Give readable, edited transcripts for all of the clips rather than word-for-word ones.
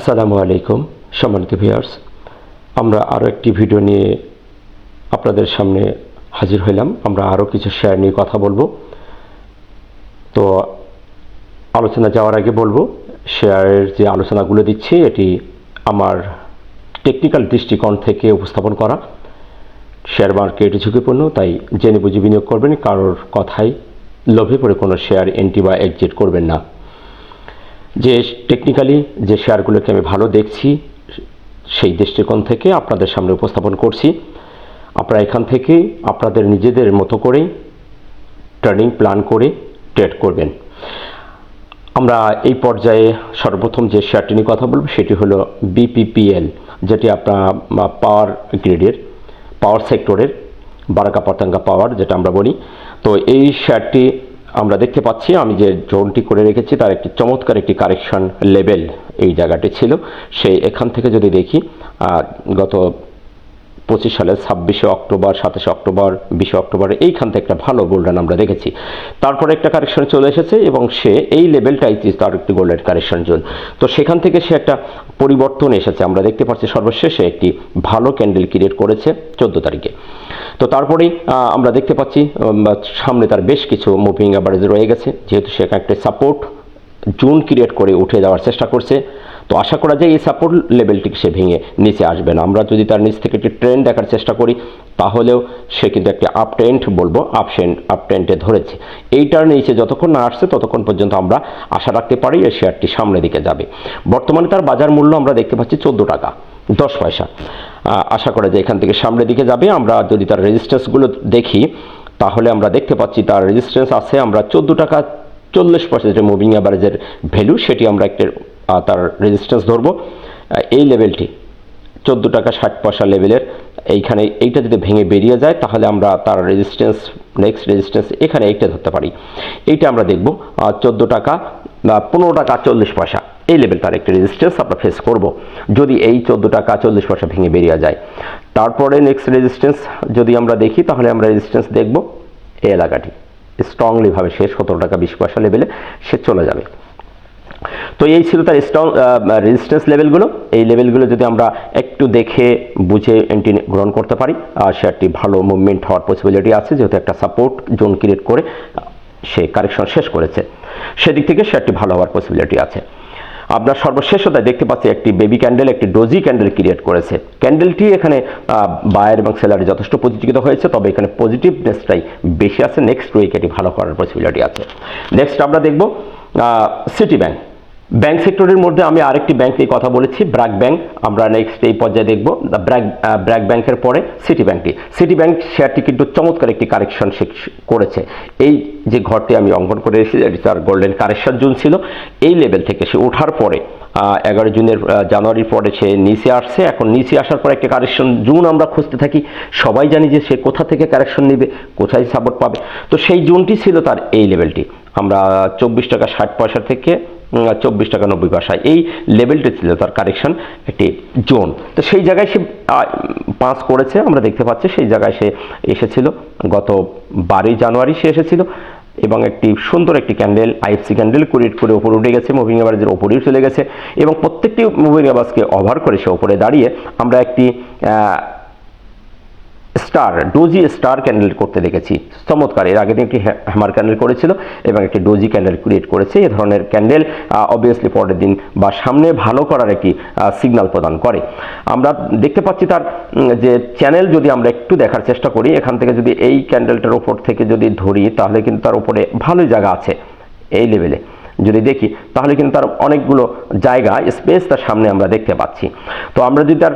আসসালামু আলাইকুম সম্মানিত ভিউয়ার্স, আমরা আরও একটি ভিডিও নিয়ে আপনাদের সামনে হাজির হইলাম। আমরা আরও কিছু শেয়ার নিয়ে কথা বলবো। তো আলোচনা যাওয়ার আগে বলবো, শেয়ারের যে আলোচনাগুলো দিচ্ছি এটি আমার টেকনিক্যাল দৃষ্টিকোণ থেকে উপস্থাপন করা। শেয়ার মার্কেট ঝুঁকিপূর্ণ, তাই জেনে বুঝে বিনিয়োগ করবেন। কারোর কথায় লোভে পড়ে কোনো শেয়ার এন্ট্রি বা এক্সিট করবেন না। যে টেকনিক্যালি যে শেয়ারগুলোকে আমি ভালো দেখছি সেই দৃষ্টিকোণ থেকে আপনাদের সামনে উপস্থাপন করছি। আপনারা এখান থেকে আপনাদের নিজেদের মতো করেই ট্রেডিং প্ল্যান করে ট্রেড করবেন। আমরা এই পর্যায়ে সর্বপ্রথম যে শেয়ারটি নিয়ে কথা বলব সেটি হলো বিপিপিএল, যেটি আপনার পাওয়ার গ্রিডের পাওয়ার সেক্টরের বারাকা পতেঙ্গা পাওয়ার যেটা আমরা বলি। তো এই শেয়ারটি আমরা দেখতে পাচ্ছি, আমি যে জোনটি করে রেখেছি তার একটি চমৎকার একটি কারেকশন লেভেল এই জায়গাটি ছিল। সেই এখান থেকে যদি দেখি গত 25 সালের 26শে অক্টোবর, 27শে অক্টোবর, 20শে অক্টোবর এইখান থেকে একটা ভালো গোল্ডেন আমরা দেখেছি। তারপরে একটা কারেকশন চলে এসেছে এবং সে এই লেভেলটাই তার একটি গোল্ডেন কারেকশন জোন। তো সেখান থেকে সে একটা পরিবর্তন এসেছে। আমরা দেখতে পাচ্ছি সর্বশেষে একটি ভালো ক্যান্ডেল ক্রিয়েট করেছে 14 তারিখে। তো তারপরেই আমরা দেখতে পাচ্ছি সামনে তার বেশ কিছু মুভিং অ্যাভারেজ রয়ে গেছে, যেহেতু সেখানে একটা সাপোর্ট জোন ক্রিয়েট করে উঠে যাওয়ার চেষ্টা করছে। তো আশা করা যায় এই সাপোর্ট লেভেলটিকে সে ভেঙে নিচে আসবে না। আমরা যদি তার নিচ থেকে একটি ট্রেন্ড দেখার চেষ্টা করি তাহলেও সে কিন্তু একটি আপ ট্রেন্ড বলবো, আপ ট্রেন্ডে ধরেছে। এইটার নিচে যতক্ষণ না আসছে ততক্ষণ পর্যন্ত আমরা আশা রাখতে পারি এই শেয়ারটি সামনের দিকে যাবে। বর্তমানে তার বাজার মূল্য আমরা দেখতে পাচ্ছি 14 টাকা 10 পয়সা। আশা করা যায় এখান থেকে সামনের দিকে যাবে। আমরা যদি তার রেজিস্ট্যান্সগুলো দেখি তাহলে আমরা দেখতে পাচ্ছি তার রেজিস্ট্যান্স আছে আমরা 14 টাকা 40 পয়সা, যেটা মুভিং অ্যাভারেজের ভ্যালু, সেটি আমরা একটা তার রেজিস্ট্যান্স ধরবো। এই লেভেলটি 14 টাকা 60 পয়সা লেভেলের এইখানে, এইটা যদি ভেঙে বেরিয়ে যায় তাহলে আমরা তার রেজিস্ট্যান্স নেক্সট রেজিস্ট্যান্স এখানে এইটা ধরতে পারি। এইটা আমরা দেখব 14 টাকা 15 টাকা 40 পয়সা এই লেভেল তার একটি রেজিস্ট্যান্স আমরা ফেস করব যদি এই 14 টাকা 40 পয়সা ভেঙে বেরিয়ে যায়। তারপরে নেক্সট রেজিস্ট্যান্স যদি আমরা দেখি তাহলে আমরা রেজিস্ট্যান্স দেখব এই এলাকাটি স্ট্রংলি ভাবে সে 17 টাকা 20 পয়সা লেভেলে সে চলে যাবে। তো এই ছিল তার স্ট্রং রেজিস্ট্যান্স লেভেলগুলো। এই লেভেলগুলো যদি আমরা একটু দেখে বুঝে এন্ট্রি গ্রহণ করতে পারি, শেয়ারটি ভালো মুভমেন্ট হওয়ার পসিবিলিটি আছে, যেহেতু একটা সাপোর্ট জোন ক্রিয়েট করে সে কারেকশন শেষ করেছে। সেদিক থেকে শেয়ারটি ভালো হওয়ার পসিবিলিটি আছে। আপনার সর্বশেষতায় দেখতে পাচ্ছি একটি বেবি ক্যান্ডেল, একটি ডোজি ক্যান্ডেল ক্রিয়েট করেছে। ক্যান্ডেলটি এখানে বায়ার এবং সেলারে যথেষ্ট পজিটিভ হয়েছে, তবে এখানে পজিটিভনেসটাই বেশি আছে। নেক্সট উইকে এটি ভালো করার পসিবিলিটি আছে। নেক্সট আমরা দেখব সিটি ব্যাংক। ব্যাংক সেক্টরের মধ্যে আমি আরেকটি ব্যাংক নিয়ে কথা বলেছি, ব্র্যাক ব্যাংক। আমরা নেক্সট এই পর্যায়ে দেখব ব্র্যাক ব্যাংকের পরে সিটি ব্যাংকটি। সিটি ব্যাংক শেয়ারটি কিন্তু চমৎকার একটি কারেকশন করেছে। এই যে ঘরটি আমি অঙ্কন করে এসেছি এটি তার গোল্ডেন কারেকশন জোন ছিল। এই লেভেল থেকে সে ওঠার পরে 11 জানুয়ারির পরে সে নিচে আসছে। এখন নিচে আসার পর একটা কারেকশন জোন আমরা খুঁজতে থাকি। সবাই জানি যে সে কোথা থেকে কারেকশন নেবে, কোথায় সাপোর্ট পাবে। তো সেই জোনটি ছিল তার এই লেভেলটি। আমরা 24 টাকা 60 পয়সা থেকে 24 টাকা 90 পয়সা এই লেভেলটি ছিল তার কারেকশন একটি জোন। তো সেই জায়গায় সে পাস করেছে, আমরা দেখতে পাচ্ছি সেই জায়গায় সে এসেছিল গত 12 জানুয়ারি সে এসেছিল এবং একটি সুন্দর একটি ক্যান্ডেল আইএফসি ক্যান্ডেল ক্রিয়েট করে উপরে উঠে গেছে, মুভিং অ্যাভারেজের উপরেও চলে গেছে এবং প্রত্যেকটি মুভিং অ্যাভারেজকে ওভার করে সে উপরে দাঁড়িয়ে আমরা একটি ডোজি স্টার ক্যান্ডেল করতে দেখেছি। চমৎকার। এর আগে দিন একটি হ্যামার ক্যান্ডেল করেছিল এবং একটি ডোজি ক্যান্ডেল ক্রিয়েট করেছে। এই ধরনের ক্যান্ডেল অবভিয়াসলি পরের দিন বা সামনে ভালো করার একটি সিগন্যাল প্রদান করে। আমরা দেখতে পাচ্ছি তার যে চ্যানেল যদি আমরা একটু দেখার চেষ্টা করি, এখান থেকে যদি এই ক্যান্ডেলটার উপর থেকে যদি ধরি তাহলে কিন্তু তার উপরে ভালোই জায়গা আছে। এই লেভেলে যদি দেখি তাহলে কিন্তু তার অনেকগুলো জায়গা স্পেস তার সামনে আমরা দেখতে পাচ্ছি। তো আমরা যদি তার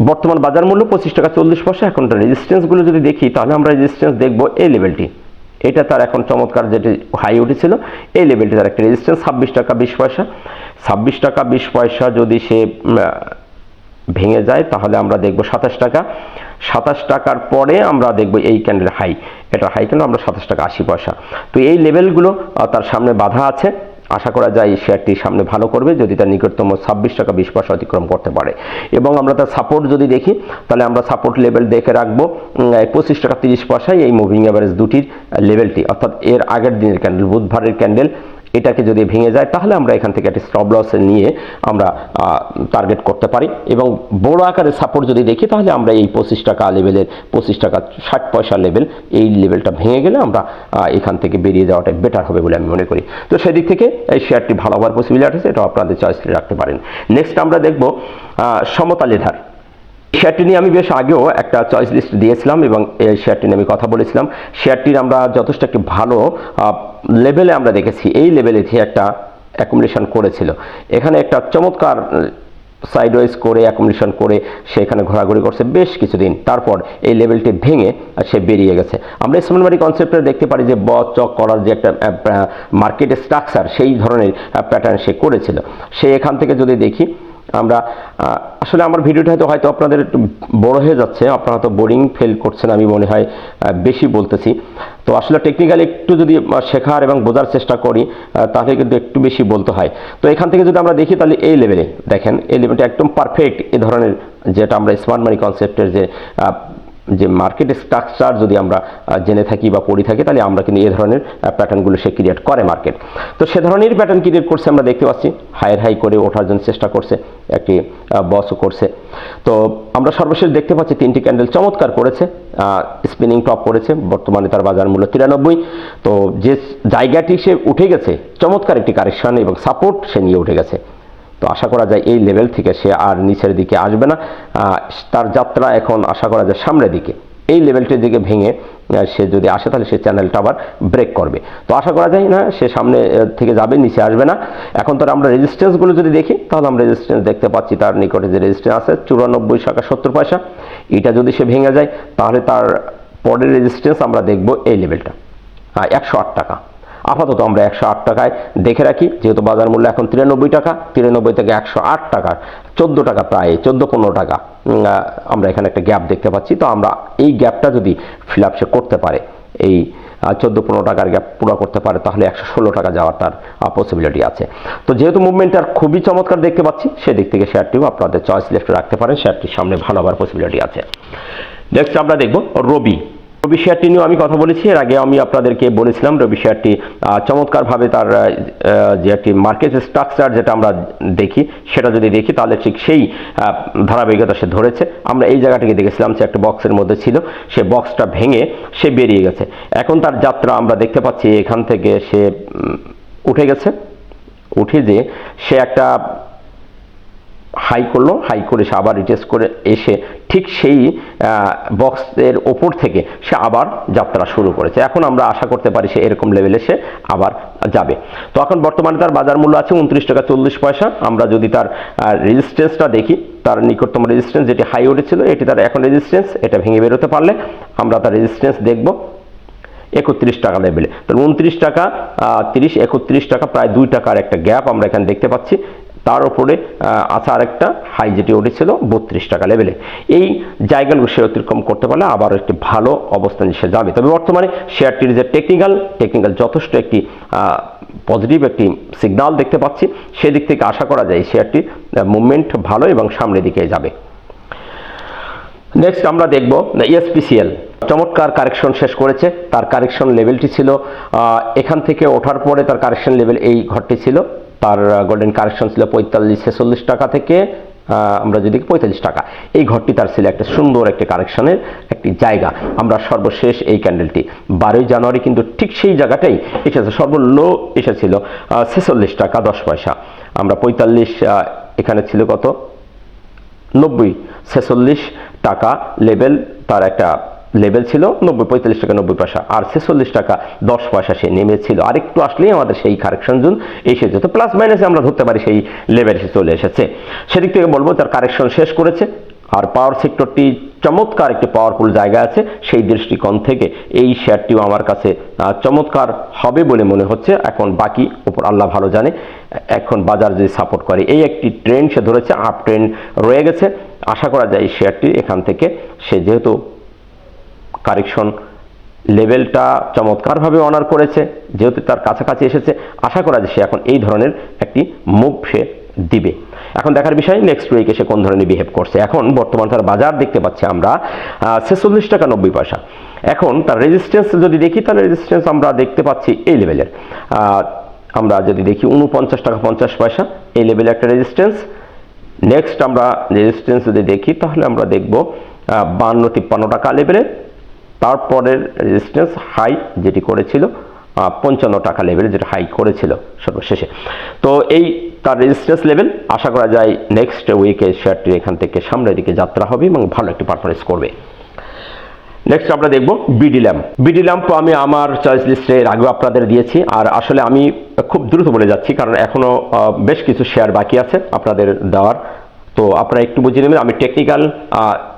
বর্তমান বাজার মূল্য 25 টাকা 40 পয়সা, এখন রেজিস্ট্যান্সগুলো যদি দেখি তাহলে আমরা রেজিস্ট্যান্স দেখব এই লেভেলটি। এটা তার এখন চমৎকার যেটি হাই উঠেছিল এই লেভেলটি তার একটা রেজিস্ট্যান্স 26 টাকা 20 পয়সা। 26 টাকা 20 পয়সা যদি সে ভেঙে যায় তাহলে আমরা দেখব 27 টাকা। 27 টাকার পরে আমরা দেখব এই ক্যান্ডেল হাই, এটা হাই কিন্তু আমরা 27 টাকা 80 পয়সা। তো এই লেভেলগুলো তার সামনে বাধা আছে। আশা করা যায় শেয়ারটি সামনে ভালো করবে যদি তার নিকটতম 26 টাকা 20 পয়সা অতিক্রম করতে পারে। এবং আমরা তার সাপোর্ট যদি দেখি তাহলে আমরা সাপোর্ট লেভেল দেখে রাখবো 25 টাকা 30 পয়সায় এই মুভিং অ্যাভারেজ দুটির লেভেলটি, অর্থাৎ এর আগের দিনের ক্যান্ডেল বুধবারের ক্যান্ডেল এটাকে যদি ভেঙে যায় তাহলে আমরা এখান থেকে একটা স্টপ লস নিয়ে আমরা টার্গেট করতে পারি। এবং বড় আকারের সাপোর্ট যদি দেখি তাহলে আমরা এই 25 টাকা লেভেলের 25 টাকা 60 পয়সা লেভেল, এই লেভেলটা ভেঙে গেলে আমরা এখান থেকে বেরিয়ে যাওয়াটা বেটার হবে বলে আমি মনে করি। তো সেদিক থেকে এই শেয়ারটি ভালো হওয়ার পসিবিলিটি আছে, এটা আপনাদের চয়েস রাখতে পারেন। নেক্সট আমরা দেখব সমতা লেদার। শেয়ারটি নিয়ে আমি বেশ আগেও একটা চয়েস লিস্ট দিয়েছিলাম এবং এই শেয়ারটি নিয়ে আমি কথা বলেছিলাম। শেয়ারটির আমরা যথেষ্ট একটি ভালো লেভেলে আমরা দেখেছি, এই লেভেলে একটা অ্যাকুমুলেশন করেছিল। এখানে একটা চমৎকার সাইডওয়াইজ করে অ্যাকুমুলেশন করে সে এখানে ঘোরাঘুরি করছে বেশ কিছুদিন, তারপর এই লেভেলটি ভেঙে সে বেরিয়ে গেছে। আমরা স্মল মানি কনসেপ্টে দেখতে পারি যে চক করার যে একটা মার্কেট স্ট্রাকচার, সেই ধরনের প্যাটার্ন সে করেছিল। সে এখান থেকে যদি দেখি আমরা আসলে আমার ভিডিওটা হয়তো আপনাদের একটু বড় হয়ে যাচ্ছে, আপনারা হয়তো বোরিং ফিল করছেন, আমি মনে হয় বেশি বলতেছি। তো আসলে টেকনিক্যালি একটু যদি শেখার এবং বোঝার চেষ্টা করি তাহলে কিন্তু একটু বেশি বলতে হয়। তো এখান থেকে যদি আমরা দেখি তাহলে এই লেভেলে দেখেন, এই লেভেলটা একদম পারফেক্ট। এই ধরনের যেটা আমরা স্মার্ট মানি কনসেপ্টের যে মার্কেট স্ট্রাকচার যদি আমরা জেনে থাকি বা পড়ি থাকি তাহলে আমরা কিন্তু এই ধরনের প্যাটার্নগুলো সে ক্রিয়েট করে মার্কেট। তো সে ধরনের প্যাটার্ন ক্রিয়েট করছে, আমরা দেখতে পাচ্ছি হায়ার হাই করে ওঠার জন্য চেষ্টা করছে, একটি বসও করছে। তো আমরা সর্বশেষ দেখতে পাচ্ছি 3টি ক্যান্ডেল চমৎকার করেছে, স্পিনিং টপ করেছে, বর্তমানে তার বাজার মূল্য 93। তো যে জায়গাটি সে উঠে গেছে, চমৎকার একটি কারেকশন এবং সাপোর্ট সে নিয়ে উঠে গেছে। তো আশা করা যায় এই লেভেল থেকে সে আর নিচের দিকে আসবে না, তার যাত্রা এখন আশা করা যায় সামনের দিকে। এই লেভেলটির দিকে ভেঙে সে যদি আসে তাহলে সে চ্যানেলটা আবার ব্রেক করবে। তো আশা করা যায় না সে সামনে থেকে যাবে, নিচে আসবে না। এখন তো আমরা রেজিস্ট্যান্সগুলো যদি দেখি তাহলে আমরা রেজিস্ট্যান্স দেখতে পাচ্ছি, তার নিকটে যে রেজিস্ট্যান্স আছে 94 টাকা 70 পয়সা, এটা যদি সে ভেঙে যায় তাহলে তার পরের রেজিস্ট্যান্স আমরা দেখব এই লেভেলটা 108 টাকা। আপাতত আমরা 108 টাকায় দেখে রাখি, যেহেতু বাজার মূল্য এখন 93 টাকা, 93 থেকে 108 টাকা 14 টাকা, প্রায় 14-15 টাকা আমরা এখানে একটা গ্যাপ দেখতে পাচ্ছি। তো আমরা এই গ্যাপটা যদি ফিল আপ সে করতে পারে, এই 14-15 টাকার গ্যাপ পুরো করতে পারে তাহলে 116 টাকা যাওয়ার তার পসিবিলিটি আছে। তো যেহেতু মুভমেন্টটা খুবই চমৎকার দেখতে পাচ্ছি, সেদিক থেকে শেয়ারটিও আপনাদের চয়েস লিস্টে রাখতে পারেন, শেয়ারটির সামনে ভালো হওয়ার পসিবিলিটি আছে। নেক্সট আমরা দেখব রবি শেয়ারটি নিয়েও আমি কথা বলেছি, এর আগে আমি আপনাদেরকে বলেছিলাম রবি শেয়ারটি চমৎকারভাবে তার যে একটি মার্কেট স্ট্রাকচার যেটা আমরা দেখি, সেটা যদি দেখি তাহলে ঠিক সেই ধারাবাহিকতা সে ধরেছে। আমরা এই জায়গাটাকে দেখেছিলাম সে একটা বক্সের মধ্যে ছিল, সে বক্সটা ভেঙে সে বেরিয়ে গেছে। এখন তার যাত্রা আমরা দেখতে পাচ্ছি, এখান থেকে সে উঠে গেছে, উঠে যে সে একটা হাই করলো, হাই করে সে আবার রিটেস্ট করে এসে ঠিক সেই বক্সের ওপর থেকে সে আবার যাত্রা শুরু করেছে। এখন আমরা আশা করতে পারি সে এরকম লেভেলে সে আবার যাবে। তো এখন বর্তমানে তার বাজার মূল্য আছে 29 টাকা 40 পয়সা। আমরা যদি তার রেজিস্ট্যান্সটা দেখি, তার নিকটতম রেজিস্ট্যান্স যেটি হাই উঠেছিল এটি তার এখন রেজিস্ট্যান্স, এটা ভেঙে বেরোতে পারলে আমরা তার রেজিস্ট্যান্স দেখব 31 টাকা লেভেলে। তাহলে 29 টাকা 30, 31 টাকা, প্রায় 2 টাকার একটা গ্যাপ আমরা এখানে দেখতে পাচ্ছি। তার উপরে আছে আরেকটা হাই যেটি উঠেছিল 32 টাকা লেভেলে। এই জায়গাগুলো সে অতিক্রম করতে পারলে আবার একটি ভালো অবস্থানে সে যাবে। তবে বর্তমানে শেয়ারটির যে টেকনিক্যাল যথেষ্ট একটি পজিটিভ একটি সিগন্যাল দেখতে পাচ্ছি, সেদিক থেকে আশা করা যায় শেয়ারটির মুভমেন্ট ভালো এবং সামনের দিকে যাবে। নেক্সট আমরা দেখব এসপিসিএল। চমৎকার কারেকশন শেষ করেছে, তার কারেকশন লেভেলটি ছিল এখান থেকে ওঠার পরে তার কারেকশন লেভেল এই ঘরটি ছিল, তার গোল্ডেন কারেকশন ছিল 45-46 টাকা থেকে আমরা যদি 45 টাকা, এই ঘরটি তার ছিল একটা সুন্দর একটি কারেকশনের একটি জায়গা। আমরা সর্বশেষ এই ক্যান্ডেলটি 12 জানুয়ারি কিন্তু ঠিক সেই জায়গাটাই এসেছে, সর্বলো এসেছিল 46 টাকা 10 পয়সা। আমরা 45 এখানে ছিল কত 90, 46 টাকা লেভেল তার একটা লেভেল ছিল, 45 টাকা 90 পয়সা, আর 46 টাকা 10 পয়সা সে নেমেছিল। আর একটু আসলেই আমাদের সেই কারেকশন জোন এসে যেত, প্লাস মাইনাসে আমরা ধরতে পারি সেই লেভেল এসে চলে এসেছে। সেদিক থেকে বলবো তার কারেকশন শেষ করেছে। আর পাওয়ার সেক্টরটি চমৎকার একটি পাওয়ারফুল জায়গা আছে, সেই দৃষ্টিকোণ থেকে এই শেয়ারটিও আমার কাছে চমৎকার হবে বলে মনে হচ্ছে। এখন বাকি উপর আল্লাহ ভালো জানে, এখন বাজার যদি সাপোর্ট করে, এই একটি ট্রেন্ড সে ধরেছে, আপ ট্রেন্ড রয়ে গেছে। আশা করা যায় এই শেয়ারটি এখান থেকে সে যেহেতু কারেকশন লেভেলটা চমৎকারভাবে অনার করেছে, যেহেতু তার কাছাকাছি এসেছে, আশা করা যায় সে এখন এই ধরনের একটি মুভ সে দিবে। এখন দেখার বিষয় নেক্সট উইকে সে কোন ধরনের বিহেভ করছে। এখন বর্তমান তার বাজার দেখতে পাচ্ছি আমরা 46 টাকা 90 পয়সা। এখন তার রেজিস্ট্যান্স যদি দেখি তাহলে রেজিস্ট্যান্স আমরা দেখতে পাচ্ছি এই লেভেলের, আমরা যদি দেখি 49 টাকা 50 পয়সা এই লেভেলে একটা রেজিস্ট্যান্স। নেক্সট আমরা রেজিস্ট্যান্স যদি দেখি তাহলে আমরা দেখব 52-53 টাকা লেভেলে। তারপরের রেজিস্ট্যান্স হাই যেটি করেছিল 55 টাকা লেভেলে, যেটা হাই করেছিল সর্বশেষে। তো এই তার রেজিস্ট্যান্স লেভেল। আশা করা যায় নেক্সট উইকে শেয়ারটি এখান থেকে সামনের দিকে যাত্রা হবে এবং ভালো একটি পারফরমেন্স করবে। নেক্সট আমরা দেখব বিডি ল্যাম্প। বিডি ল্যাম্প আমি আমার চয়েস লিস্টে এর আগেও আপনাদের দিয়েছি, আর আসলে আমি খুব দ্রুত বলে যাচ্ছি কারণ এখনও বেশ কিছু শেয়ার বাকি আছে আপনাদের দেওয়ার। তো আপনারা একটু বুঝে নেবেন, আমি টেকনিক্যাল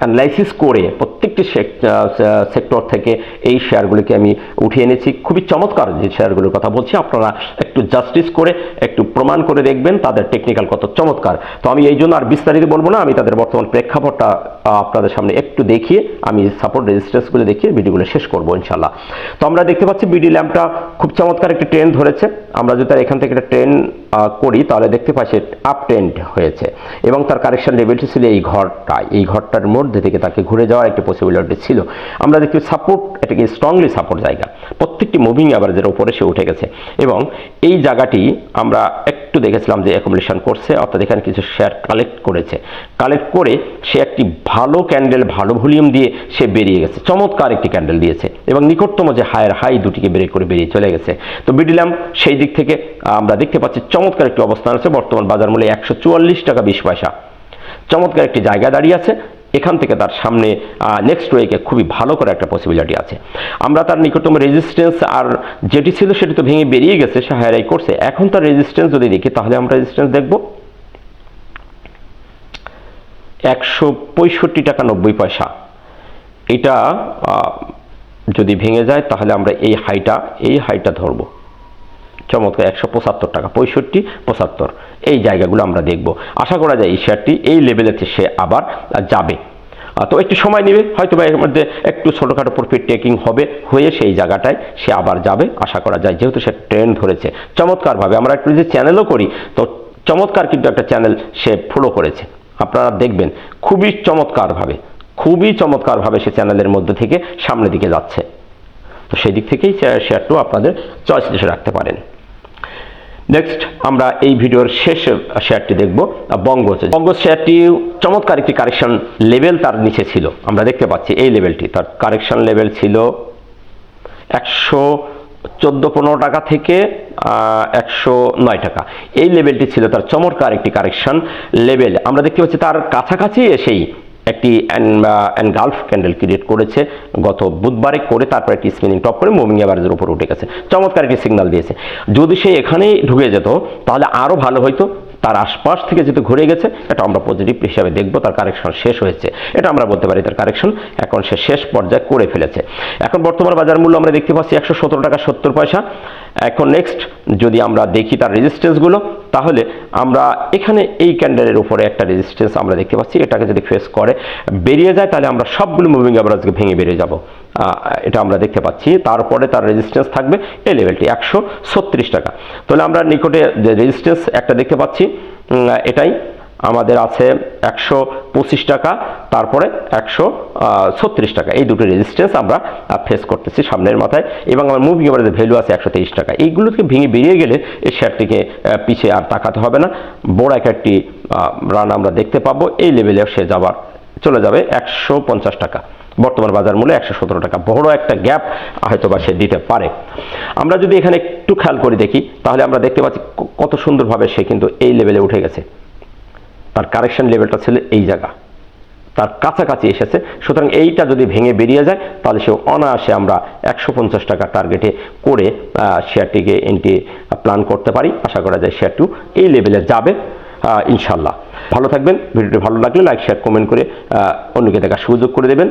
অ্যানালাইসিস করে প্রত্যেকটি সেক্টর থেকে এই শেয়ারগুলিকে আমি উঠিয়ে এনেছি। খুবই চমৎকার যে শেয়ারগুলোর কথা বলছি, আপনারা একটু জাস্টিস করে একটু প্রমাণ করে দেখবেন তাদের টেকনিক্যাল কত চমৎকার। তো আমি এই জন্য আর বিস্তারিত বলবো না, আমি তাদের বর্তমান প্রেক্ষাপটটা আপনাদের সামনে একটু দেখিয়ে আমি সাপোর্ট রেজিস্ট্যান্সগুলো দেখিয়ে ভিডিওগুলো শেষ করবো ইনশাল্লাহ। তো আমরা দেখতে পাচ্ছি বিডি ল্যাম্পটা খুব চমৎকার একটি ট্রেন্ড ধরেছে। আমরা যদি তার এখান থেকে একটা ট্রেন্ড করি তাহলে দেখতে পাচ্ছি আপ ট্রেন্ড হয়েছে এবং তার কারেকশন লেভেলটি ছিল এই ঘরটার মধ্যে থেকে তাকে ঘুরে যাওয়ার একটা পসিবিলিটি ছিল। আমরা দেখি সাপোর্ট, এটাকে স্ট্রংলি সাপোর্ট জায়গা, প্রত্যেকটি মুভিং অ্যাভারেজের উপরে সে উঠে গেছে এবং এই জায়গাটি আমরা একটু দেখেছিলাম যে অ্যাকুমুলেশন করছে, অর্থাৎ এখানে কিছু শেয়ার কালেক্ট করেছে। কালেক্ট করে সে একটি ভালো ক্যান্ডেল, ভালো ভলিউম দিয়ে সে বেরিয়ে গেছে, চমৎকার একটি ক্যান্ডেল দিয়েছে এবং নিকটতম যে হায়ার হাই দুটিকে ব্রেক করে বেরিয়ে চলে গেছে। তো বিডি ল্যাম্প সেই দিক থেকে আমরা দেখতে পাচ্ছি চমৎকার একটি অবস্থান আছে। বর্তমান বাজার মূল্যে 144 টাকা 20 পয়সা, চমৎকার একটি জায়গা দাঁড়িয়ে আছে। এখান থেকে তার সামনে নেক্সট উইকে খুবই ভালো করে একটা পসিবিলিটি আছে। আমরা তার নিকটতম রেজিস্ট্যান্স আর যেটি ছিল সেটি তো ভেঙে বেরিয়ে গেছে, সে হায়ার হাই করছে। এখন তার রেজিস্ট্যান্স যদি দেখি তাহলে আমরা রেজিস্ট্যান্স দেখব 165 টাকা 90 পয়সা। এটা যদি ভেঙে যায় তাহলে আমরা এই হাইটা ধরবো। চমৎকার 175 টাকা 65 75 এই জায়গাগুলো আমরা দেখব। আশা করা যায় এই শেয়ারটি এই লেভেলেতে সে আবার যাবে। তো একটু সময় নেবে, হয়তো বা এর মধ্যে একটু ছোটোখাটো প্রফিট টেকিং হবে, হয়ে সেই জায়গাটায় সে আবার যাবে আশা করা যায়, যেহেতু সে ট্রেন্ড ধরেছে চমৎকারভাবে। আমরা একটু যে চ্যানেলও করি তো চমৎকার কিন্তু একটা চ্যানেল সে ফলো করেছে, আপনারা দেখবেন খুবই চমৎকারভাবে সে চ্যানেলের মধ্যে থেকে সামনের দিকে যাচ্ছে। তো সেই দিক থেকেই শেয়ারটাও আপনাদের চয়েস লিস্টে রাখতে পারেন। নেক্সট আমরা এই ভিডিওর শেষ শেয়ারটি দেখব বঙ্গজ। বঙ্গজ শেয়ারটি চমৎকার একটি কারেকশন লেভেল তার নিচে ছিল, আমরা দেখতে পাচ্ছি এই লেভেলটি তার কারেকশন লেভেল ছিল 114-15 টাকা থেকে 109 টাকা। এই লেভেলটি ছিল তার চমৎকার একটি কারেকশন লেভেল। আমরা দেখতে পাচ্ছি তার কাছাকাছি এসেই একটি এনগালফ ক্যান্ডেল ক্রিয়েট করেছে গত বুধবারে করে, তারপর একটি স্পিনিং টপ করে মুভিং অ্যাভারেজের উপর উঠে গেছে, চমৎকার একটি সিগন্যাল দিয়েছে। যদি সে এখানেই ঢুকে যেত তাহলে আরও ভালো হইতো। তার আশপাশ থেকে যেহেতু ঘুরে গেছে, এটা আমরা পজিটিভ হিসাবে দেখব। তার কারেকশন শেষ হয়েছে, এটা আমরা বলতে পারি তার কারেকশন এখন সে শেষ পর্যায়ে করে ফেলেছে। এখন বর্তমান বাজার মূল্য আমরা দেখতে পাচ্ছি 117 টাকা 70 পয়সা। এখন নেক্সট যদি আমরা দেখি তার রেজিস্ট্যান্সগুলো, তাহলে আমরা এখানে এই ক্যান্ডেলের উপরে একটা রেজিস্ট্যান্স আমরা দেখতে পাচ্ছি। এটাকে যদি ফেস করে বেরিয়ে যায় তাহলে আমরা সবগুলো মুভিং অ্যাভারেজকে ভেঙে বেরিয়ে যাব, এটা আমরা দেখতে পাচ্ছি। তারপরে তার রেজিস্ট্যান্স থাকবে এই লেভেলটি 136 টাকা। তাহলে আমরা নিকটে যে রেজিস্ট্যান্স একটা দেখতে পাচ্ছি, এটাই আমাদের আছে 125 টাকা, তারপরে 136 টাকা। এই দুটো রেজিস্ট্যান্স আমরা ফেস করতেছি সামনের মাথায়, এবং আমার মুভিং অ্যাভারেজের ভ্যালু আছে 123 টাকা। এইগুলোকে ভেঙে বেরিয়ে গেলে এই শেয়ারটিকে পিছিয়ে আর তাকাতে হবে না, বড় একটি রান আমরা দেখতে পাবো। এই লেভেলে সে চলে যাবে 150 টাকা। বর্তমান বাজার মূল্যে 117 টাকা, বড় একটা গ্যাপ হয়তো বা সে দিতে পারে। আমরা যদি এখানে একটু খেয়াল করে দেখি তাহলে আমরা দেখতে পাচ্ছি কত সুন্দরভাবে সে কিন্তু এই লেভেলে উঠে গেছে। তার কারেকশন লেভেলটা ছিল এই জায়গা, তার কাছাকাছি এসেছে। সুতরাং এইটা যদি ভেঙে বেরিয়ে যায় তাহলে সে অনায়াসে আমরা 150 টাকা টার্গেটে করে শেয়ারটিকে এন্ট্রি প্ল্যান করতে পারি। আশা করা যায় শেয়ারটিও এই লেভেলে যাবে ইনশাল্লাহ। ভালো থাকবেন। ভিডিওটি ভালো লাগলে লাইক শেয়ার কমেন্ট করে অন্যকে দেখার সুযোগ করে দেবেন।